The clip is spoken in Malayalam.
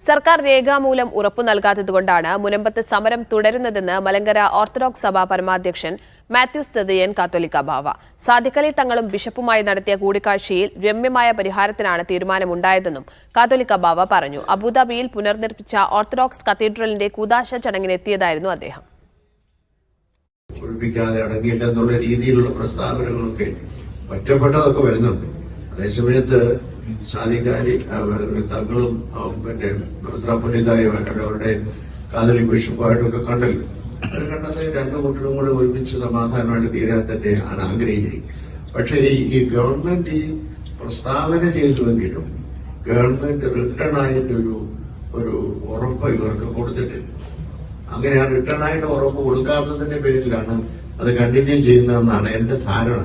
സർക്കാർ രേഖാമൂലം ഉറപ്പു നൽകാത്തതുകൊണ്ടാണ് മുനമ്പത്ത് സമരം തുടരുന്നതെന്ന് മലങ്കര ഓർത്തഡോക്സ് സഭ പരമാധ്യക്ഷൻ മാത്യൂസ് തൃതീയൻ കാത്തോലിക്ക ബാവ. സാദിഖലി തങ്ങളും ബിഷപ്പുമായി നടത്തിയ കൂടിക്കാഴ്ചയിൽ രമ്യമായ പരിഹാരത്തിനാണ് തീരുമാനമുണ്ടായതെന്നും കാത്തോലിക്ക ബാവ പറഞ്ഞു. അബുദാബിയിൽ പുനർനിർമ്മിച്ച ഓർത്തഡോക്സ് കത്തീഡ്രലിന്റെ കൂദാശ ചടങ്ങിനെത്തിയതായിരുന്നു അദ്ദേഹം. അടങ്ങിയില്ലെന്നുള്ള രീതിയിലുള്ള പ്രസ്താവനകളൊക്കെ ഒറ്റപ്പെട്ടതൊക്കെ വരുന്നുണ്ട്. അതേസമയത്ത് സാദിഖലി തങ്ങളും പിന്നെ മെത്രാപ്പൊലീത്തായും അവരുടെ കാതോലിക് ബിഷപ്പുമായിട്ടൊക്കെ കണ്ടല്ലോ. അത് കണ്ടത് രണ്ടു കൂട്ടരും കൂടെ ഒരുമിച്ച് സമാധാനമായിട്ട് തീരാൻ തന്നെയാണ് ആഗ്രഹിച്ചിരിക്കുന്നത്. പക്ഷേ ഈ ഗവൺമെന്റ് ഈ പ്രസ്താവന ചെയ്തുവെങ്കിലും ഗവൺമെന്റ് റിട്ടേൺ ആയിട്ടൊരു ഉറപ്പ് ഇവർക്ക് കൊടുത്തിട്ടില്ല. അങ്ങനെ ആ റിട്ടേൺ ആയിട്ട് ഉറപ്പ് കൊടുക്കാത്തതിന്റെ പേരിലാണ് അത് കണ്ടിന്യൂ ചെയ്യുന്നതെന്നാണ് എന്റെ ധാരണ.